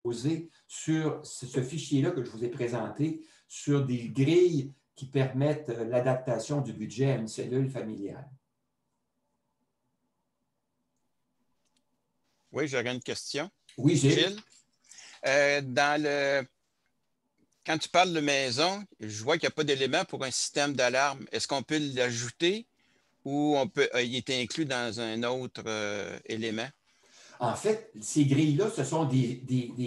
poser sur ce fichier-là que je vous ai présenté, sur des grilles qui permettent l'adaptation du budget à une cellule familiale. Oui, j'aurais une question. Oui, Gilles. Quand tu parles de maison, je vois qu'il n'y a pas d'élément pour un système d'alarme. Est-ce qu'on peut l'ajouter ou il est inclus dans un autre élément? En fait, ces grilles-là, ce sont des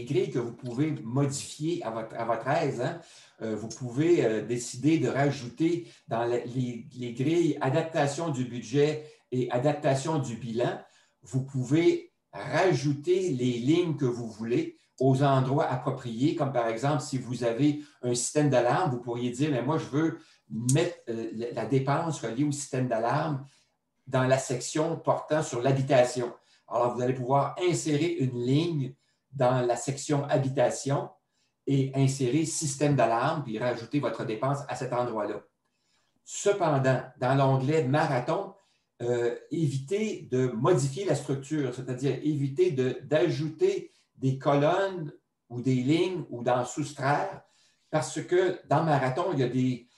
grilles que vous pouvez modifier à votre aise. Hein? Vous pouvez décider de rajouter dans les grilles adaptation du budget et adaptation du bilan. Vous pouvez rajouter les lignes que vous voulez aux endroits appropriés, comme par exemple, si vous avez un système d'alarme, vous pourriez dire, mais moi, je veux mettre la dépense reliée au système d'alarme dans la section portant sur l'habitation. Alors, vous allez pouvoir insérer une ligne dans la section habitation et insérer système d'alarme, puis rajouter votre dépense à cet endroit-là. Cependant, dans l'onglet marathon, évitez de modifier la structure, c'est-à-dire évitez d'ajouter des colonnes ou des lignes ou d'en soustraire, parce que dans marathon, il y a des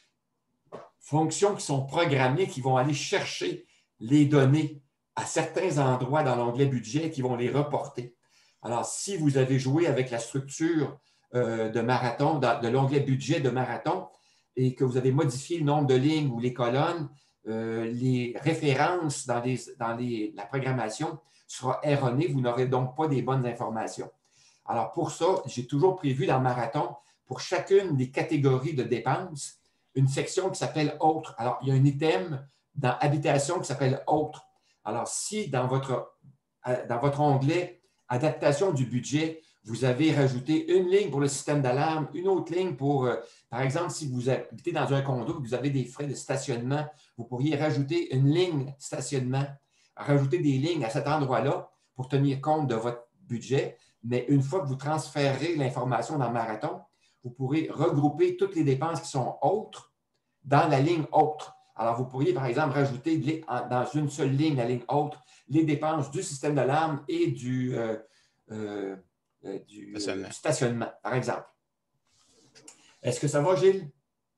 fonctions qui sont programmées qui vont aller chercher les données à certains endroits dans l'onglet budget qui vont les reporter. Alors, si vous avez joué avec la structure de marathon, de l'onglet budget de marathon, et que vous avez modifié le nombre de lignes ou les colonnes, les références dans la programmation sera erronée. Vous n'aurez donc pas des bonnes informations. Alors, pour ça, j'ai toujours prévu dans marathon, pour chacune des catégories de dépenses, une section qui s'appelle « Autres ». Alors, il y a un item dans Habitation qui s'appelle « Autres ». Alors, si dans votre onglet « Adaptation du budget », vous avez rajouté une ligne pour le système d'alarme, une autre ligne pour, par exemple, si vous habitez dans un condo et que vous avez des frais de stationnement, vous pourriez rajouter une ligne stationnement, rajouter des lignes à cet endroit-là pour tenir compte de votre budget. Mais une fois que vous transférez l'information dans Marathon, vous pourrez regrouper toutes les dépenses qui sont autres dans la ligne autre. Alors, vous pourriez, par exemple, rajouter dans une seule ligne, la ligne autre, les dépenses du système d'alarme et du stationnement, par exemple. Est-ce que ça va, Gilles?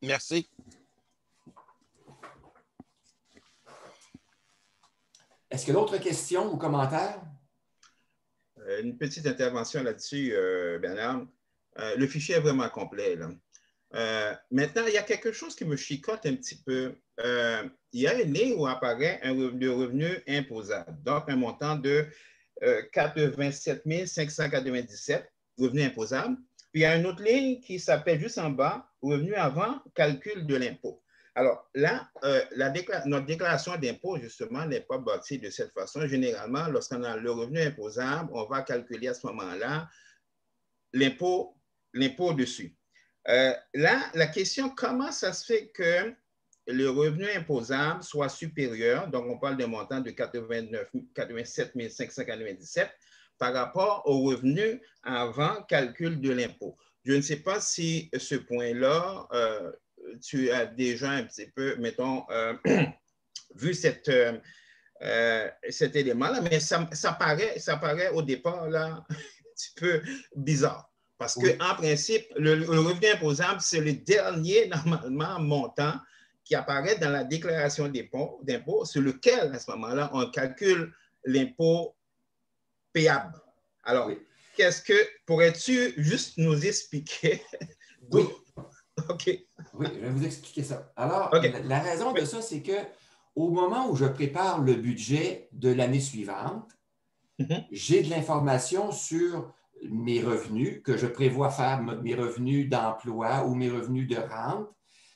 Merci. Est-ce qu'il y a d'autres questions ou commentaires? Une petite intervention là-dessus, Bernard. Le fichier est vraiment complet, là. Maintenant, il y a quelque chose qui me chicote un petit peu. Il y a une ligne où apparaît le revenu imposable, donc un montant de 87 597 revenus imposables. Puis il y a une autre ligne qui s'appelle juste en bas, revenu avant calcul de l'impôt. Alors là, notre déclaration d'impôt, justement, n'est pas bâtie de cette façon. Généralement, lorsqu'on a le revenu imposable, on va calculer à ce moment-là l'impôt dessus. Là, la question, comment ça se fait que le revenu imposable soit supérieur, donc on parle d'un montant de 87 597 par rapport au revenu avant calcul de l'impôt. Je ne sais pas si ce point-là, tu as déjà un petit peu, mettons, vu cet élément-là, mais ça paraît au départ là, un petit peu bizarre. Parce qu'en principe, le revenu imposable, c'est le dernier, normalement, montant qui apparaît dans la déclaration d'impôt, sur lequel, à ce moment-là, on calcule l'impôt payable. Alors, pourrais-tu juste nous expliquer? Oui. OK. Oui, je vais vous expliquer ça. Alors, la raison de ça, c'est qu'au moment où je prépare le budget de l'année suivante, j'ai de l'information sur mes revenus, que je prévois faire mes revenus d'emploi ou mes revenus de rente,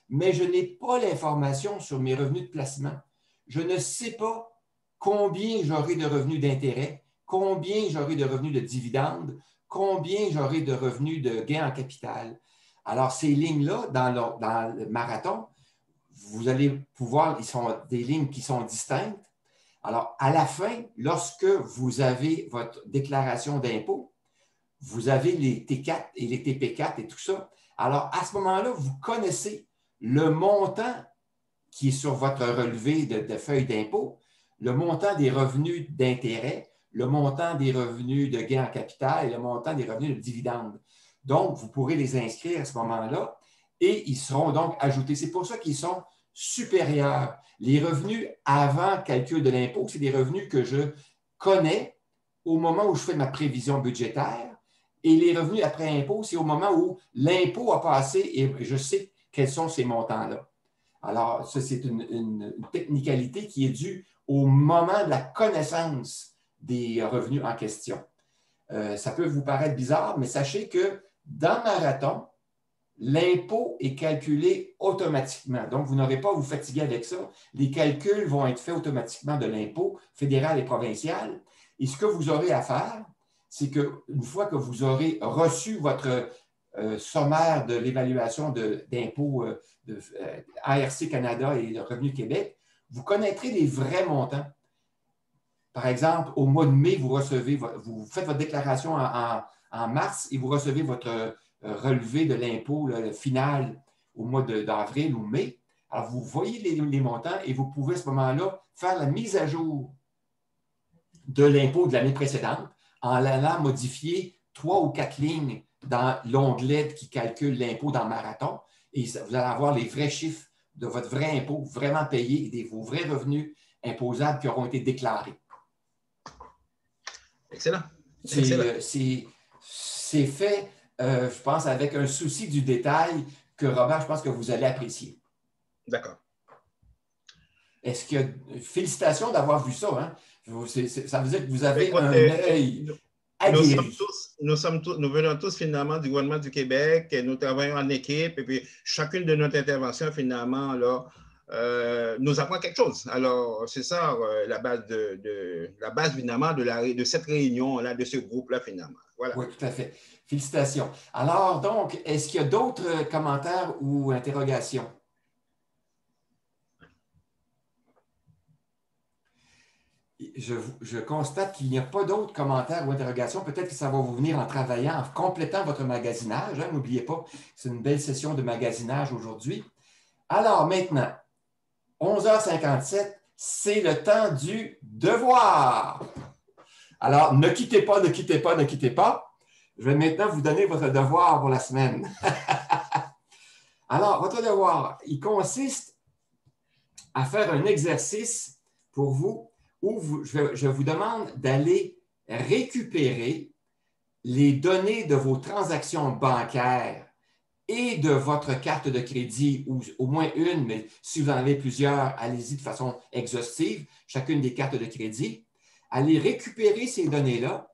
mais je n'ai pas l'information sur mes revenus de placement. Je ne sais pas combien j'aurai de revenus d'intérêt, combien j'aurai de revenus de dividendes, combien j'aurai de revenus de gains en capital. Alors, ces lignes-là, dans le marathon, vous allez pouvoir, ils sont des lignes qui sont distinctes. Alors, à la fin, lorsque vous avez votre déclaration d'impôt, vous avez les T4 et les TP4 et tout ça. Alors, à ce moment-là, vous connaissez le montant qui est sur votre relevé de feuille d'impôt, le montant des revenus d'intérêt, le montant des revenus de gains en capital et le montant des revenus de dividendes. Donc, vous pourrez les inscrire à ce moment-là et ils seront donc ajoutés. C'est pour ça qu'ils sont supérieurs. Les revenus avant calcul de l'impôt, c'est des revenus que je connais au moment où je fais ma prévision budgétaire. Et les revenus après impôt, c'est au moment où l'impôt a passé et je sais quels sont ces montants-là. Alors, ça, c'est une technicalité qui est due au moment de la connaissance des revenus en question. Ça peut vous paraître bizarre, mais sachez que dans Marathon, l'impôt est calculé automatiquement. Donc, vous n'aurez pas à vous fatiguer avec ça. Les calculs vont être faits automatiquement de l'impôt fédéral et provincial. Et ce que vous aurez à faire, c'est qu'une fois que vous aurez reçu votre sommaire de l'évaluation d'impôts de ARC Canada et Revenu Québec, vous connaîtrez les vrais montants. Par exemple, au mois de mai, vous faites votre déclaration en mars et vous recevez votre relevé de l'impôt final au mois d'avril ou mai. Alors, vous voyez les montants et vous pouvez à ce moment-là faire la mise à jour de l'impôt de l'année précédente en allant modifier 3 ou 4 lignes dans l'onglet qui calcule l'impôt dans Marathon. Et vous allez avoir les vrais chiffres de votre vrai impôt vraiment payé et vos vrais revenus imposables qui auront été déclarés. Excellent. C'est fait, je pense, avec un souci du détail que, Robert, je pense que vous allez apprécier. D'accord. Est-ce que... Félicitations d'avoir vu ça. Hein? Ça veut dire que vous avez un œil aguerri. Nous venons tous finalement du gouvernement du Québec et nous travaillons en équipe et puis chacune de notre intervention finalement là, nous apprend quelque chose. Alors, c'est ça la base finalement de cette réunion-là, de ce groupe-là finalement. Voilà. Oui, tout à fait. Félicitations. Alors, donc, est-ce qu'il y a d'autres commentaires ou interrogations? Je constate qu'il n'y a pas d'autres commentaires ou interrogations. Peut-être que ça va vous venir en travaillant, en complétant votre magasinage. Hein? N'oubliez pas, c'est une belle session de magasinage aujourd'hui. Alors, maintenant, 11h57, c'est le temps du devoir. Alors, ne quittez pas, ne quittez pas, ne quittez pas. Je vais maintenant vous donner votre devoir pour la semaine. Alors, votre devoir, il consiste à faire un exercice pour vous où je vous demande d'aller récupérer les données de vos transactions bancaires et de votre carte de crédit, ou au moins une, mais si vous en avez plusieurs, allez-y de façon exhaustive, chacune des cartes de crédit. Allez récupérer ces données-là,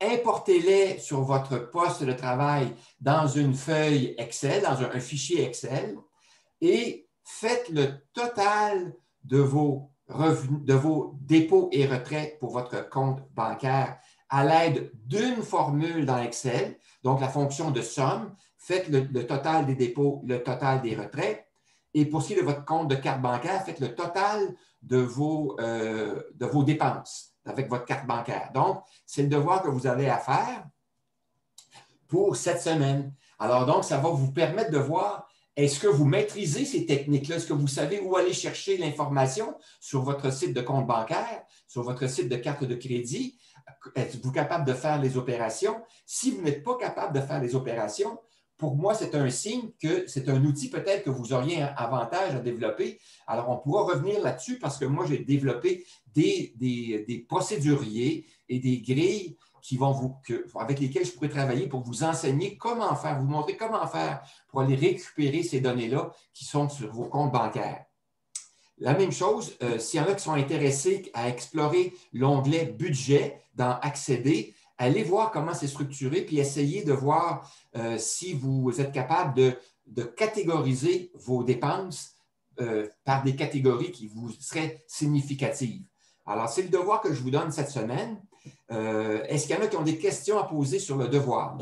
importez-les sur votre poste de travail dans une feuille Excel, dans un fichier Excel, et faites le total de vos revenus, de vos dépôts et retraits pour votre compte bancaire à l'aide d'une formule dans Excel, donc la fonction de somme. Faites le total des dépôts, le total des retraits. Et pour ce qui est de votre compte de carte bancaire, faites le total de vos dépenses avec votre carte bancaire. Donc, c'est le devoir que vous avez à faire pour cette semaine. Alors, donc, ça va vous permettre de voir, est-ce que vous maîtrisez ces techniques-là? Est-ce que vous savez où aller chercher l'information sur votre site de compte bancaire, sur votre site de carte de crédit? Êtes-vous capable de faire les opérations? Si vous n'êtes pas capable de faire les opérations, pour moi, c'est un signe que c'est un outil peut-être que vous auriez un avantage à développer. Alors, on pourra revenir là-dessus parce que moi, j'ai développé des procéduriers et des grilles avec lesquelles je pourrais travailler pour vous enseigner comment faire, vous montrer comment faire pour aller récupérer ces données-là qui sont sur vos comptes bancaires. La même chose, s'il y en a qui sont intéressés à explorer l'onglet « Budget » dans « Accéder », allez voir comment c'est structuré, puis essayez de voir si vous êtes capable de catégoriser vos dépenses par des catégories qui vous seraient significatives. Alors, c'est le devoir que je vous donne cette semaine. Est-ce qu'il y en a qui ont des questions à poser sur le devoir?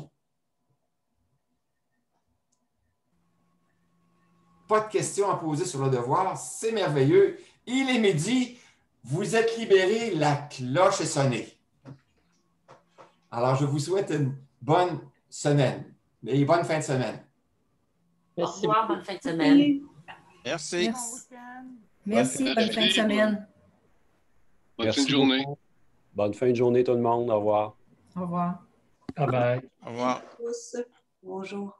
Pas de questions à poser sur le devoir, c'est merveilleux. Il est midi, vous êtes libérés, la cloche est sonnée. Alors, je vous souhaite une bonne semaine et bonne fin de semaine. Merci. Au revoir, bonne fin de semaine. Merci. Merci, bonne fin de semaine. Bonne fin de journée. Bonne fin de journée, tout le monde. Au revoir. Au revoir. Bye bye. Au revoir. Bonjour.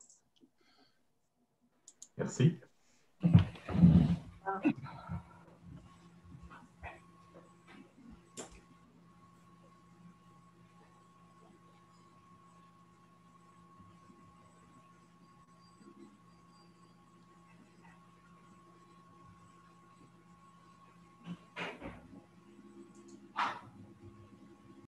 Merci.